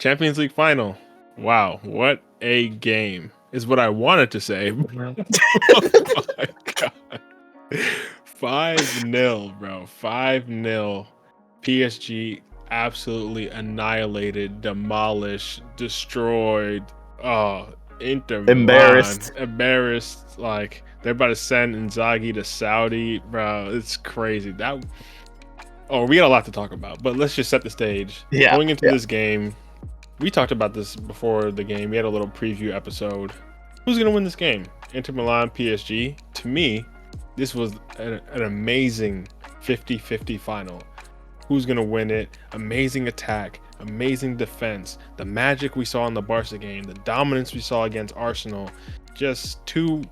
Champions League final. Wow, what a game is what I wanted to say. Oh my god. 5-0, bro. 5-0. PSG absolutely annihilated, demolished, destroyed. Oh, Inter Milan. Embarrassed. Like, they're about to send Inzaghi to Saudi. Bro, it's crazy. We got a lot to talk about, but let's just set the stage. Going into this game, we talked about this before the game. We had a little preview episode. Who's going to win this game? Inter Milan, PSG. To me, this was an amazing 50-50 final. Who's going to win it? Amazing attack, amazing defense. The magic we saw in the Barca game, the dominance we saw against Arsenal. Just two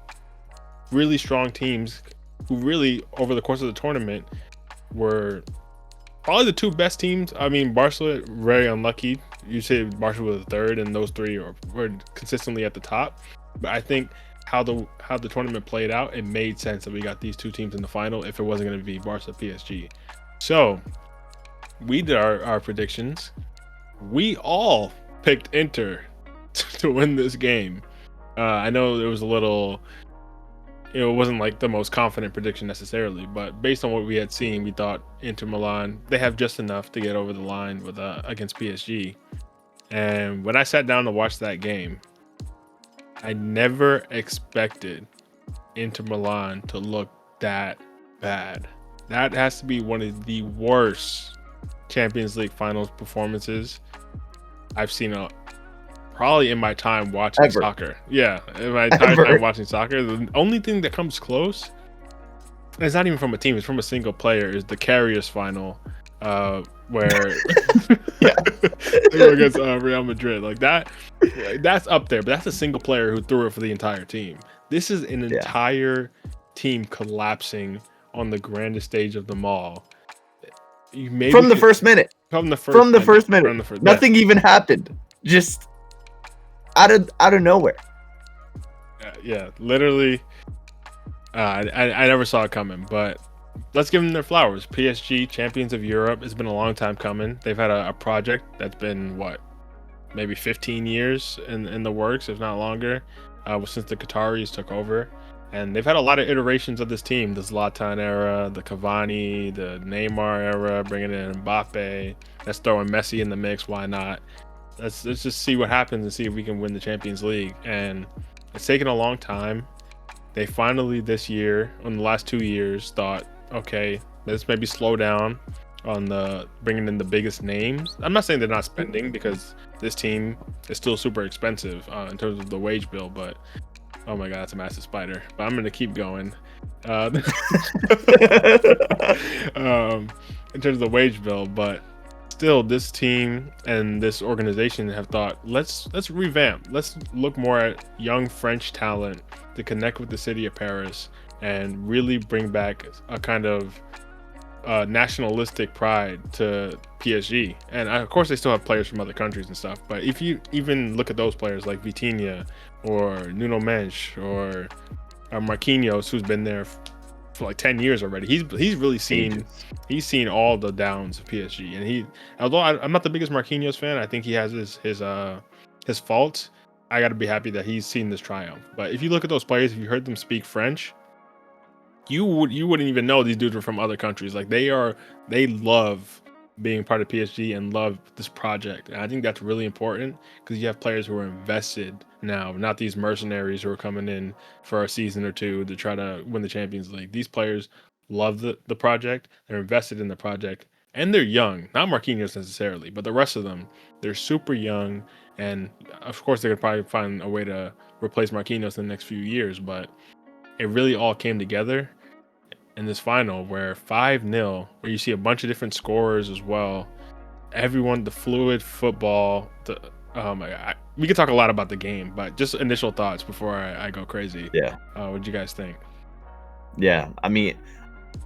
really strong teams who really, over the course of the tournament, were probably the two best teams. I mean, Barca, very unlucky. You say Barca was the third, and those three were consistently at the top. But I think how the tournament played out, it made sense that we got these two teams in the final if it wasn't going to be Barca PSG. So we did our predictions. We all picked Inter to win this game. I know there was a little, it wasn't like the most confident prediction necessarily, but based on what we had seen, we thought Inter Milan, they have just enough to get over the line with against PSG. And when I sat down to watch that game, I never expected Inter Milan to look that bad. That has to be one of the worst Champions League finals performances I've seen probably in my time watching soccer. Yeah, in my entire time watching soccer. The only thing that comes close, and it's not even from a team, it's from a single player, is the Carriers final, where they were against Real Madrid. Like that's up there, but that's a single player who threw it for the entire team. This is an entire team collapsing on the grandest stage of them all. From the first minute. Nothing even happened. Just out of nowhere. Yeah, literally. I never saw it coming, but let's give them their flowers. PSG, champions of Europe. It's been a long time coming. They've had a project that's been, maybe 15 years in the works, if not longer, since the Qataris took over. And they've had a lot of iterations of this team. The Zlatan era, the Cavani, the Neymar era, bringing in Mbappe. Let's throw in Messi in the mix. Why not? Let's just see what happens and see if we can win the Champions League. And it's taken a long time. They finally this year, in the last 2 years, thought, okay, let's maybe slow down on the bringing in the biggest names. I'm not saying they're not spending, because this team is still super expensive in terms of the wage bill, but oh my god, that's a massive spider. But I'm going to keep going. In terms of the wage bill, but still, this team and this organization have thought, let's revamp. Let's look more at young French talent to connect with the city of Paris and really bring back a kind of nationalistic pride to PSG. And of course, they still have players from other countries and stuff. But if you even look at those players like Vitinha or Nuno Mensch or Marquinhos, who's been there for like 10 years already, he's really seen all the downs of PSG. And although I'm not the biggest Marquinhos fan, I think he has his faults. I got to be happy that he's seen this triumph. But if you look at those players, if you heard them speak French, you wouldn't even know these dudes were from other countries. Like they love being part of PSG and love this project. And I think that's really important, because you have players who are invested now, not these mercenaries who are coming in for a season or two to try to win the Champions League. These players love the project. They're invested in the project, and they're young. Not Marquinhos necessarily, but the rest of them, they're super young. And of course, they could probably find a way to replace Marquinhos in the next few years, but it really all came together in this final where 5-0, where you see a bunch of different scorers as well. Everyone, the fluid football, we could talk a lot about the game, but just initial thoughts before I go crazy. Yeah. What'd you guys think? Yeah, I mean,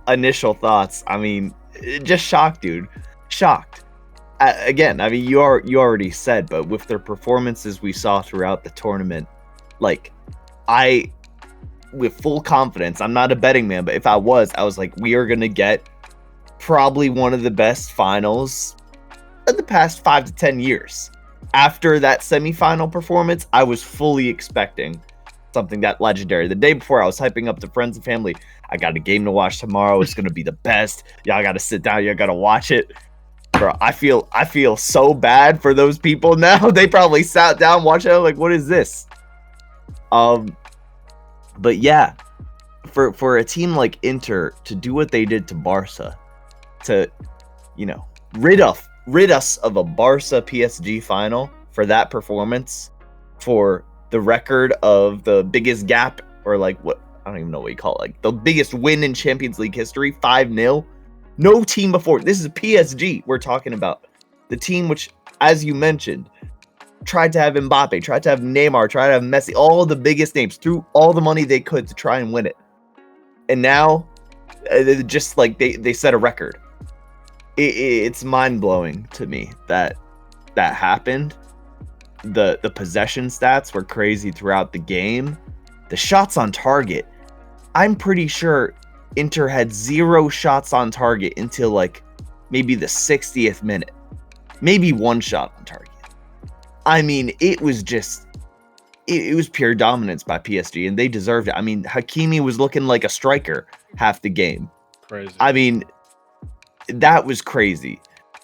initial thoughts. I mean, just shocked, dude. Shocked. Again, I mean, you already said, but with their performances we saw throughout the tournament, like, with full confidence, I'm not a betting man, but if I was like, we are going to get probably one of the best finals of the past 5 to 10 years. after that semifinal performance, I was fully expecting something that legendary. The day before, I was hyping up to friends and family. I got a game to watch tomorrow. It's gonna be the best. Y'all gotta sit down. Y'all gotta watch it, bro. I feel so bad for those people now. They probably sat down, watched it, like, what is this? But yeah, for a team like Inter to do what they did to Barca, to, you know, rid us of a Barca PSG final, for that performance, for the record of the biggest gap, or like, what, I don't even know what you call it, like the biggest win in Champions League history, 5-0. No team before. This is PSG we're talking about. The team which, as you mentioned, tried to have Mbappe, tried to have Neymar, tried to have Messi, all the biggest names, threw all the money they could to try and win it. And now, just like they set a record. It's mind-blowing to me that happened. The possession stats were crazy throughout the game. The shots on target, I'm pretty sure Inter had 0 shots on target until like maybe the 60th minute. Maybe 1 shot on target. I mean, it was just, it was pure dominance by PSG, and they deserved it. I mean, Hakimi was looking like a striker half the game. Crazy. I mean, that was crazy.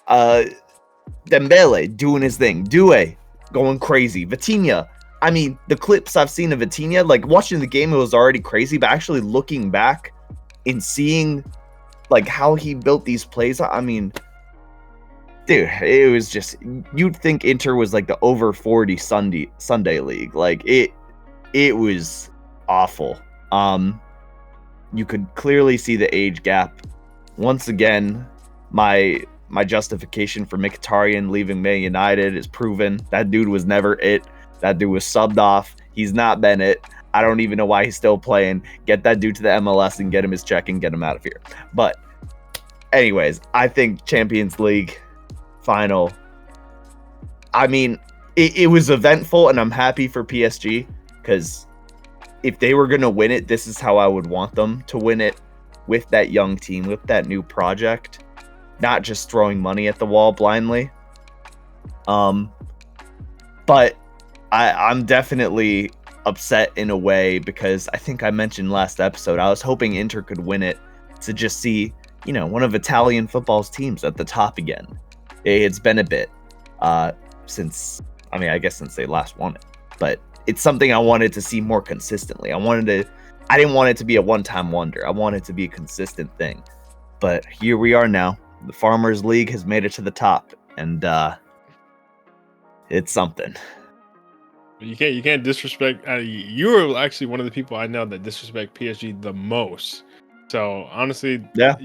Dembele doing his thing. Doué going crazy. Vitinha. I mean, the clips I've seen of Vitinha, like watching the game, it was already crazy, but actually looking back and seeing like how he built these plays, I mean, dude, it was just, you'd think Inter was like the over 40 Sunday league. Like it was awful. You could clearly see the age gap. Once again, my justification for Mkhitaryan leaving Man United is proven. That dude was never it. That dude was subbed off. He's not been it. I don't even know why he's still playing. Get that dude to the MLS and get him his check and get him out of here. But anyways, I think Champions League final, I mean, it was eventful, and I'm happy for PSG, because if they were going to win it, this is how I would want them to win it, with that young team, with that new project, not just throwing money at the wall blindly. But I'm definitely upset in a way, because I think I mentioned last episode, I was hoping Inter could win it to just see, you know, one of Italian football's teams at the top again. It's been a bit since, I mean, I guess since they last won it, but it's something I wanted to see more consistently. I didn't want it to be a one-time wonder. I want it to be a consistent thing. But here we are now. The Farmers League has made it to the top, and it's something. You can't disrespect. You were actually one of the people I know that disrespect PSG the most. So honestly, yeah,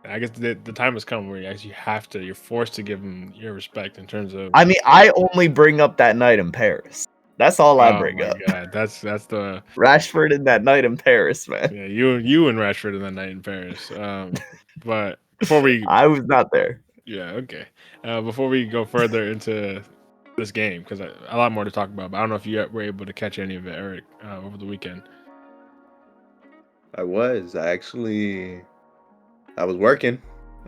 I guess the time has come where you're forced to give them your respect in terms of. I mean, I only bring up that night in Paris. That's all I bring up. God, that's the Rashford in that night in Paris, man. Yeah, you and Rashford in that night in Paris. But before we, I was not there. Yeah, okay. Before we go further into this game, because a lot more to talk about, but I don't know if you were able to catch any of it, Eric, over the weekend. I was working,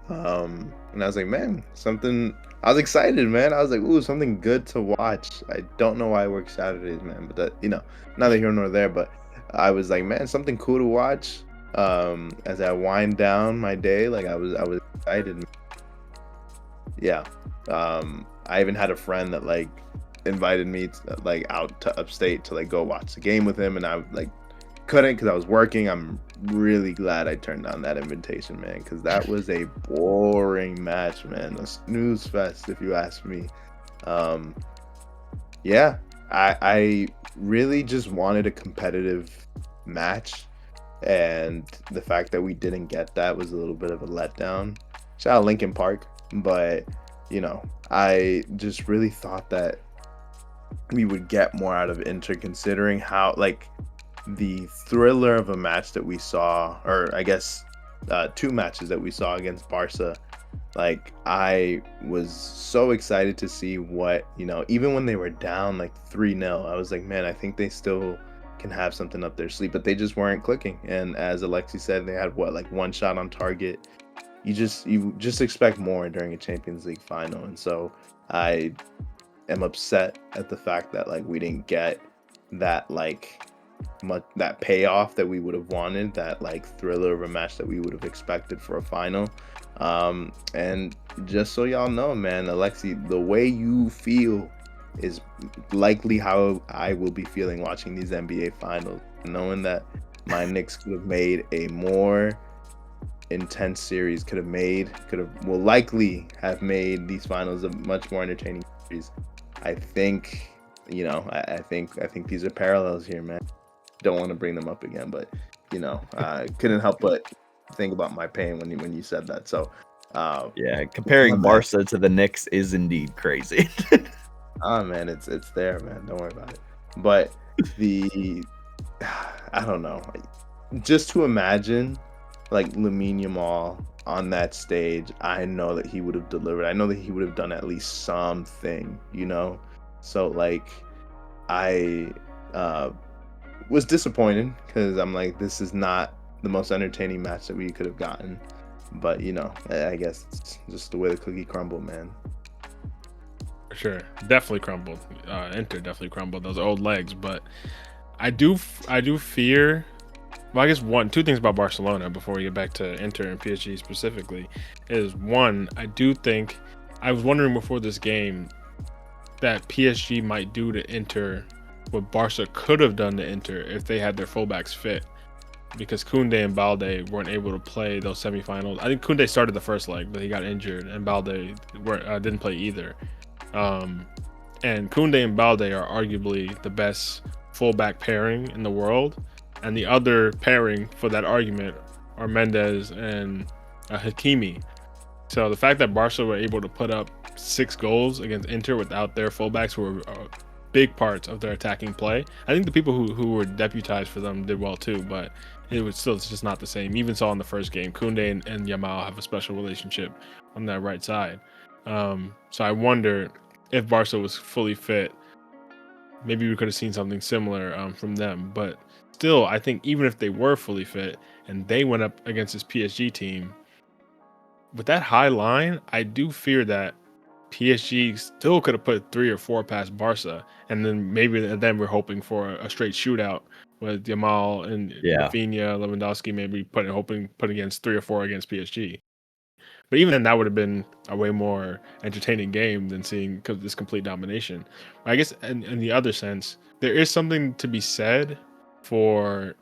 and I was like, man, something. I was excited, man. I was like, ooh, something good to watch. I don't know why I work Saturdays, man, but that, neither here nor there. But I was like, man, something cool to watch. As I wind down my day, like I was excited. Yeah. I even had a friend that like invited me to, like out to upstate to like go watch the game with him, and I like couldn't because I was working. I'm really glad I turned down that invitation, man, because that was a boring match, man. A snooze fest, if you ask me. Yeah, I really just wanted a competitive match, and the fact that we didn't get that was a little bit of a letdown. Shout out Lincoln Park, but I just really thought that we would get more out of Inter, considering how like the thriller of a match that we saw, or I guess 2 matches that we saw against Barca. Like, I was so excited to see what, even when they were down like 3-0, I was like, man, I think they still can have something up their sleeve, but they just weren't clicking. And as Alexi said, they had like 1 shot on target. You just expect more during a Champions League final. And so I am upset at the fact that like we didn't get that like that payoff that we would have wanted, that like thriller of a match that we would have expected for a final. And just so y'all know, man, Alexi, the way you feel is likely how I will be feeling watching these NBA finals, knowing that my Knicks could have made a more intense series, will likely have made these finals a much more entertaining series. I think, I think these are parallels here, man. Don't want to bring them up again, but I couldn't help but think about my pain when you said that. So yeah, comparing Barca to the Knicks is indeed crazy. Man, it's there, man. Don't worry about it. But I don't know. Just to imagine like Lamine Yamal on that stage, I know that he would have delivered. I know that he would have done at least something, So like I was disappointed because I'm like, this is not the most entertaining match that we could have gotten. But I guess it's just the way the cookie crumbled, man. For sure, definitely crumbled. Inter definitely crumbled, those old legs. But I do fear. Well, I guess two things about Barcelona before we get back to Inter and PSG specifically is, one, I do think, I was wondering before this game that PSG might do to Inter what Barca could have done to Inter if they had their fullbacks fit, because Koundé and Balde weren't able to play those semifinals. I think Koundé started the first leg, but he got injured, and Balde didn't play either. And Koundé and Balde are arguably the best fullback pairing in the world, and the other pairing for that argument are Mendes and Hakimi. So the fact that Barca were able to put up 6 goals against Inter without their fullbacks were big parts of their attacking play. I think the people who were deputized for them did well too, but it's just not the same. Even saw in the first game, Koundé and Yamal have a special relationship on that right side. So I wonder if Barca was fully fit, maybe we could have seen something similar from them. But still, I think even if they were fully fit and they went up against this PSG team, with that high line, I do fear that PSG still could have put 3 or 4 past Barca, and then we're hoping for a straight shootout with Yamal and Rafinha, Lewandowski, maybe putting against 3 or 4 against PSG. But even then, that would have been a way more entertaining game than seeing this complete domination. I guess in the other sense, there is something to be said for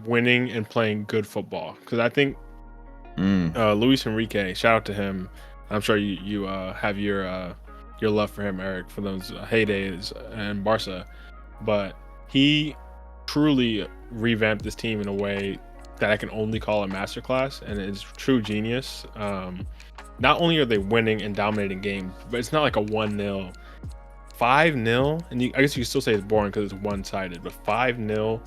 winning and playing good football, because I think Luis Enrique, shout out to him. I'm sure you have your love for him, Eric, for those heydays in Barca, but he truly revamped this team in a way that I can only call a masterclass, and it's true genius. Not only are they winning and dominating games, but it's not like a 1-0, 5-0, and I guess you can still say it's boring because it's one-sided, but 5-0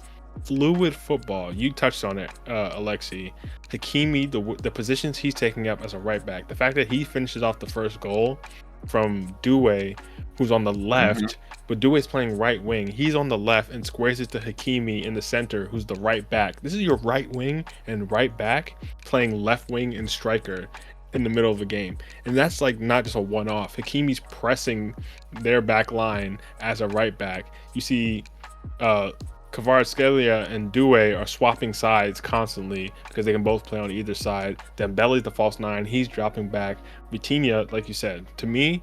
fluid football. You touched on it, Alexi. Hakimi, the positions he's taking up as a right back, the fact that he finishes off the first goal from Doué, who's on the left, but Doué's playing right wing. He's on the left and squares it to Hakimi in the center, who's the right back. This is your right wing and right back playing left wing and striker in the middle of the game. And that's like not just a one-off. Hakimi's pressing their back line as a right back. You see Kvaratskhelia and Doué are swapping sides constantly because they can both play on either side. Dembele's the false 9. He's dropping back. Vitinha, like you said, to me,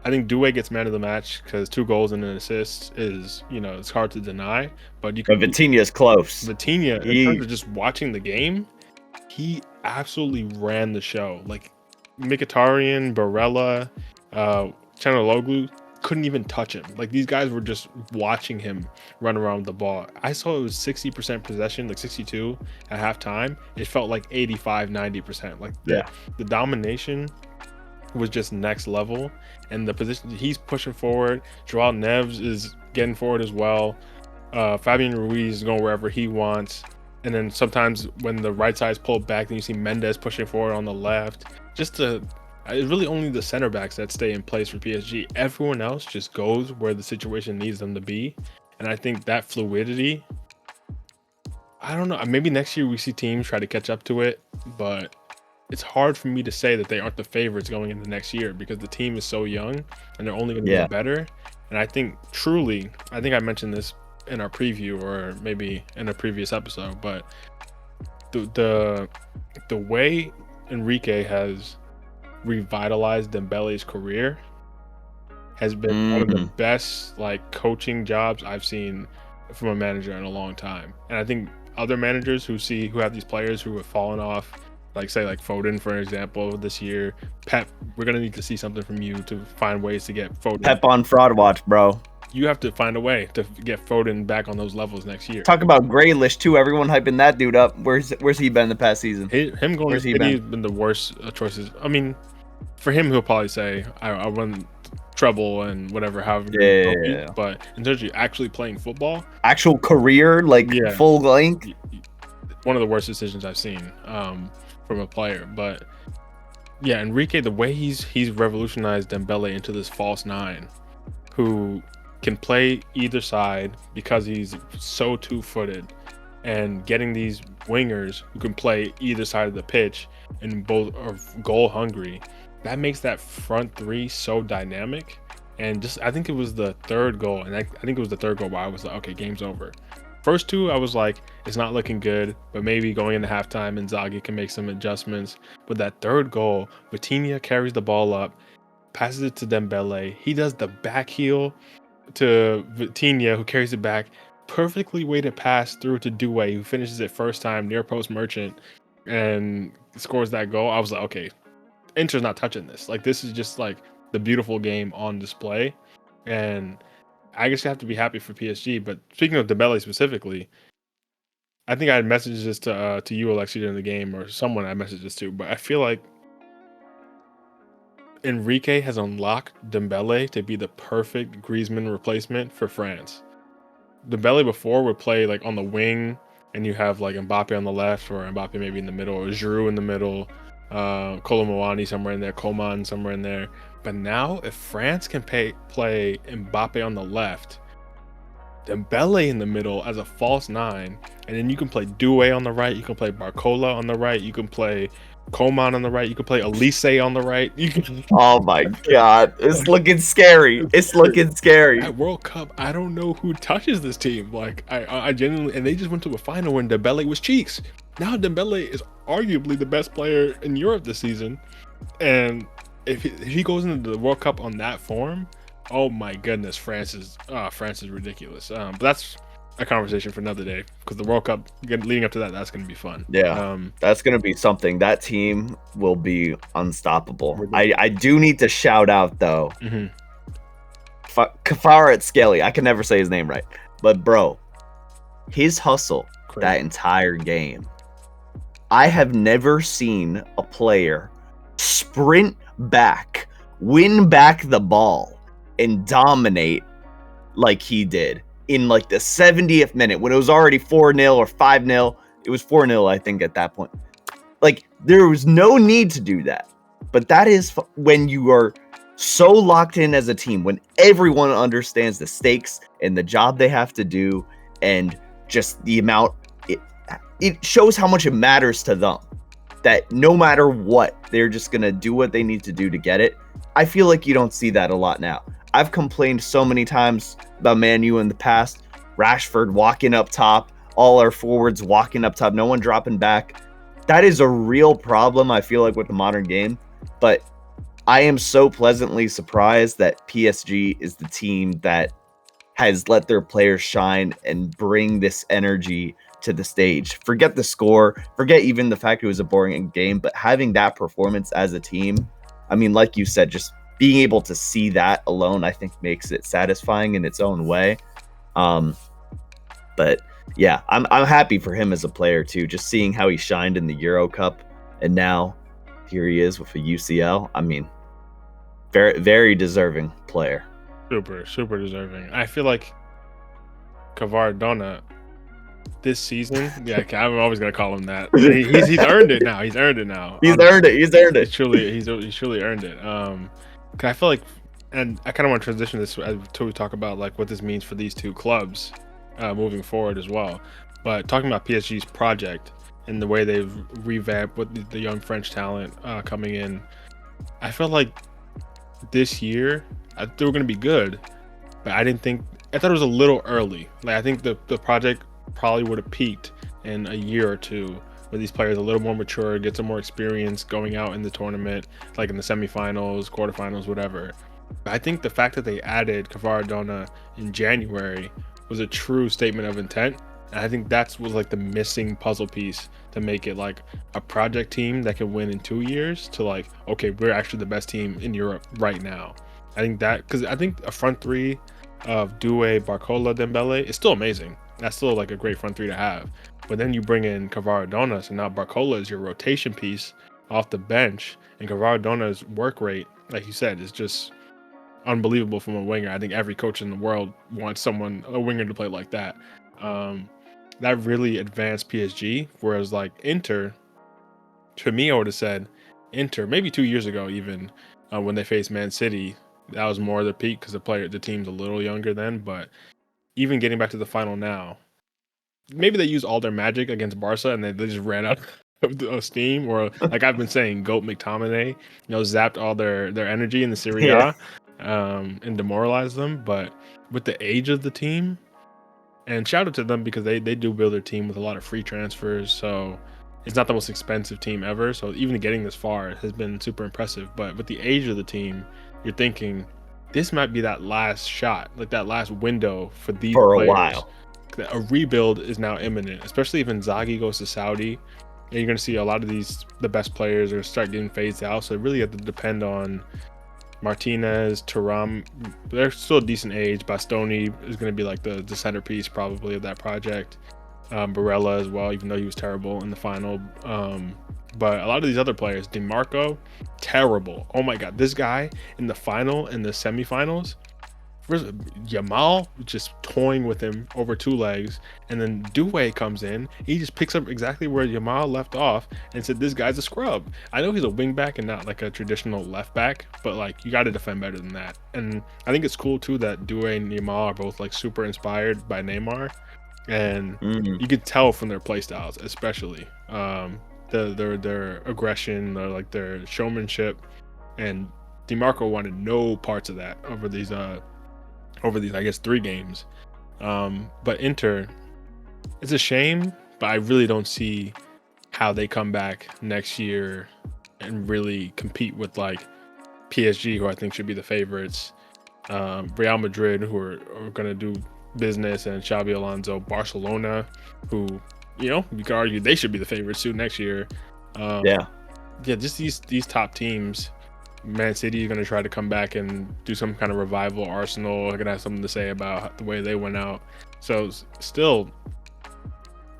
I think Doué gets man of the match because 2 goals and an assist is, it's hard to deny. But Vitinha's close. Vitinha, in terms of just watching the game, he absolutely ran the show. Like Mkhitaryan, Barella, Çalhanoğlu couldn't even touch him. Like, these guys were just watching him run around with the ball. I saw it was 60% possession, like 62 at halftime. It felt like 85, 90%. Like the domination was just next level. And the position he's pushing forward, Joao Neves is getting forward as well. Fabian Ruiz is going wherever he wants. And then sometimes when the right side's pulled back, then you see Mendes pushing forward on the left. It's really only the center backs that stay in place for PSG. Everyone else just goes where the situation needs them to be. And I think that fluidity, I don't know, maybe next year we see teams try to catch up to it, but it's hard for me to say that they aren't the favorites going into next year because the team is so young and they're only going to get better. And I think I mentioned this in our preview or maybe in a previous episode, but the way Enrique has revitalized Dembele's career has been one of the best like coaching jobs I've seen from a manager in a long time. And I think other managers who have these players who have fallen off, like say like Foden for example this year, Pep, we're gonna need to see something from you to find ways to get Foden. Pep on fraud watch, bro. You have to find a way to get Foden back on those levels next year. Talk about Grealish too. Everyone hyping that dude up. Where's he been the past season? Him going to City has been the worst choices. I mean, for him, he'll probably say, "I won treble and whatever." However, but in terms of actually playing football, actual career, like full length, one of the worst decisions I've seen from a player. But yeah, Enrique, the way he's revolutionized Dembele into this false nine, who can play either side because he's so two-footed, and getting these wingers who can play either side of the pitch and both are goal hungry, that makes that front three so dynamic. And just I think it was the third goal, and I think it was the third goal where I was like, okay, game's over. First two, I was like, it's not looking good, but maybe going into halftime, Inzaghi can make some adjustments. But that third goal, Vitinha carries the ball up, passes it to Dembele. He does the back heel to Vitinha, who carries it back. Perfectly weighted pass through to Doué, who finishes it first time near post Merchant and scores that goal. I was like, okay, Inter's not touching this. Like, this is just like the beautiful game on display. And I guess you have to be happy for PSG. But speaking of Dembele specifically, I think I had messaged this to you, Alexi, during the game, or someone I messaged this to. But I feel like Enrique has unlocked Dembele to be the perfect Griezmann replacement for France. Dembele before would play like on the wing, and you have like Mbappe on the left, or Mbappe maybe in the middle, or Giroud in the middle, Kolo Muani somewhere in there, Coman somewhere in there. But now, if France can play Mbappe on the left, Dembele in the middle as a false nine, and then you can play Doué on the right, you can play Barcola on the right, you can play Coman on the right, you can play Elise on the right. Oh my god, it's looking scary. It's looking scary. At World Cup, I don't know who touches this team. Like I genuinely, and they just went to a final when Dembele was cheeks. Now Dembele is arguably the best player in Europe this season, and if he goes into the World Cup on that form, oh my goodness, France is ridiculous. But that's a conversation for another day, because the World Cup leading up to that's going to be fun. Yeah, that's going to be something. That team will be unstoppable. I do need to shout out though, Kvaratskhelia. I can never say his name right, but bro, his hustle that entire game. I have never seen a player sprint back, win back the ball, and dominate like he did in like the 70th minute when it was already 4-0 or 5-0. It was 4-0, I think, at that point. Like, there was no need to do that. But that is when you are so locked in as a team, when everyone understands the stakes and the job they have to do, and just the amount, it shows how much it matters to them. That no matter what, they're just going to do what they need to do to get it. I feel like you don't see that a lot now. I've complained so many times about Man U in the past. Rashford walking up top, all our forwards walking up top, no one dropping back. That is a real problem, I feel like, with the modern game. But I am so pleasantly surprised that PSG is the team that has let their players shine and bring this energy to the stage. Forget the score, forget even the fact it was a boring game, but having that performance as a team, I mean, like you said, just being able to see that alone, I think makes it satisfying in its own way. But yeah, I'm happy for him as a player too, just seeing how he shined in the Euro Cup, and now here he is with a UCL. I mean, very, very deserving player. Super deserving. I feel like Kvara this season, yeah, I'm always gonna call him that. He's earned it now. He's earned it. He's truly earned it. I feel like, and I kind of want to transition this until we talk about like what this means for these two clubs moving forward as well. But talking about PSG's project and the way they've revamped with the young French talent coming in, I felt like this year I thought they were going to be good, but I thought it was a little early. Like I think the project probably would have peaked in a year or two with these players a little more mature, get some more experience going out in the tournament, like in the semifinals, quarterfinals, whatever. But I think the fact that they added Cavaradona in January was a true statement of intent. And I think that was like the missing puzzle piece to make it like a project team that can win in 2 years to like, okay, we're actually the best team in Europe right now. I think that, because I think a front three of Doué, Barcola, Dembele is still amazing. That's still like a great front three to have. But then you bring in Cavaradona, so now Barcola is your rotation piece off the bench, and Cavaradona's work rate, like you said, is just unbelievable from a winger. I think every coach in the world wants a winger to play like that. That really advanced PSG. Whereas like Inter, to me, I would have said Inter maybe 2 years ago, even when they faced Man City, that was more the peak because the team's a little younger then. But even getting back to the final now, maybe they used all their magic against Barca and they just ran out of steam, or like I've been saying, Goat McTominay, zapped all their energy in the Serie A, and demoralized them. But with the age of the team, and shout out to them because they do build their team with a lot of free transfers, so it's not the most expensive team ever. So even getting this far has been super impressive. But with the age of the team, you're thinking this might be that last shot, like that last window for these for players. A while. A rebuild is now imminent, especially if Inzaghi goes to Saudi, and you're going to see a lot of the best players are start getting phased out. So really have to depend on Martinez, Thuram. They're still a decent age. Bastoni is going to be like the centerpiece probably of that project. Barella as well, even though he was terrible in the final. But a lot of these other players, DiMarco, terrible. Oh my God, this guy in the final and the semifinals, Yamal just toying with him over 2 legs, and then Doué comes in. He just picks up exactly where Yamal left off and said, "This guy's a scrub." I know he's a wing back and not like a traditional left back, but like you got to defend better than that. And I think it's cool too that Doué and Yamal are both like super inspired by Neymar, and you could tell from their play styles, especially their aggression, like their showmanship. And DiMarco wanted no parts of that over these I guess 3 games. But Inter, it's a shame, but I really don't see how they come back next year and really compete with like PSG, who I think should be the favorites, Real Madrid, who are going to do business, and Xabi Alonso, Barcelona, who, you could argue they should be the favorites too next year. Just these top teams. Man City is going to try to come back and do some kind of revival. Arsenal are going to have something to say about the way they went out. So still,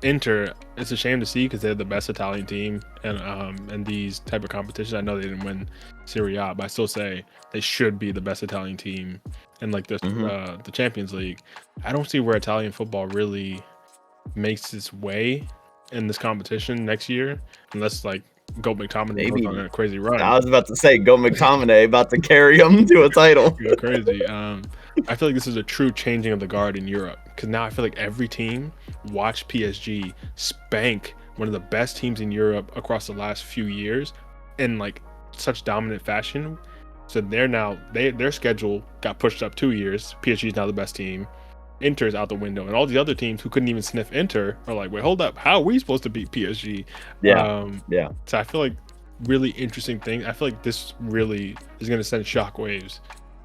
Inter, it's a shame to see because they're the best Italian team and these type of competitions. I know they didn't win Serie A, but I still say they should be the best Italian team in like the Champions League. I don't see where Italian football really makes its way in this competition next year, unless like Goat McTominay goes on a crazy run. I was about to say Goat McTominay about to carry him to a title. Go crazy. I feel like this is a true changing of the guard in Europe, because now I feel like every team watched PSG spank one of the best teams in Europe across the last few years in like such dominant fashion. So their schedule got pushed up 2 years. PSG is now the best team. Inter's out the window, and all the other teams who couldn't even sniff Inter are like, wait, hold up, how are we supposed to beat PSG? So I feel like really interesting thing. I feel like this really is going to send shockwaves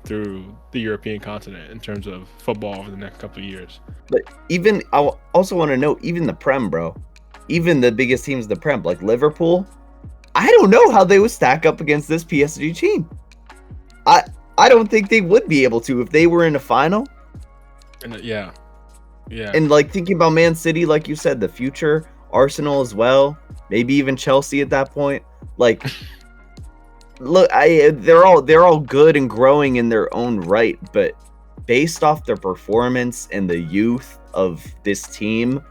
through the European continent in terms of football over the next couple of years. But even I also want to know, even the Prem, bro, even the biggest teams, the Prem, like Liverpool, I don't know how they would stack up against this PSG team. I don't think they would be able to if they were in a final. And yeah. And like thinking about Man City, like you said, the future, Arsenal as well, maybe even Chelsea at that point. Like, look, they're all good and growing in their own right, but based off their performance and the youth of this team,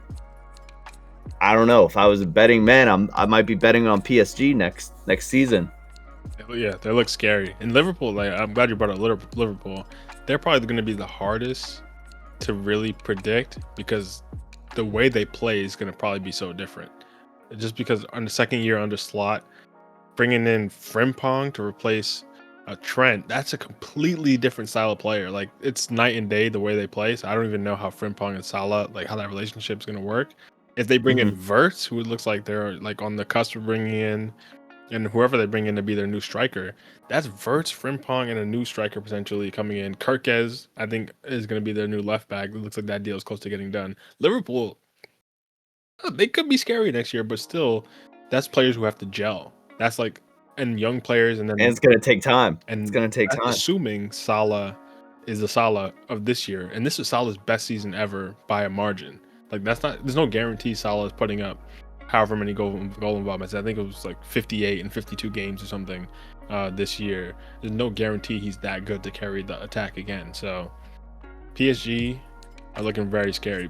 I don't know. If I was a betting man, I might be betting on PSG next season. Yeah, they look scary. And Liverpool, like, I'm glad you brought up Liverpool. They're probably going to be the hardest to really predict because the way they play is going to probably be so different. just because on the second year under Slot, bringing in Frimpong to replace Trent, that's a completely different style of player. Like it's night and day the way they play. So I don't even know how Frimpong and Salah, like how that relationship is going to work. If they bring in Wirtz, who looks like they're like on the cusp of bringing in, and whoever they bring in to be their new striker, that's Wirtz, Frimpong, and a new striker potentially coming in. Kirkez, I think, is going to be their new left back. It looks like that deal is close to getting done. Liverpool, they could be scary next year, but still, that's players who have to gel. That's like, and young players, and then it's gonna take time. and It's gonna take time. assuming Salah is the Salah of this year, and this is Salah's best season ever by a margin. Like that's not. There's no guarantee Salah is putting up however many goal involvements. I think it was like 58 and 52 games or something this year. There's no guarantee he's that good to carry the attack again. So PSG are looking very scary.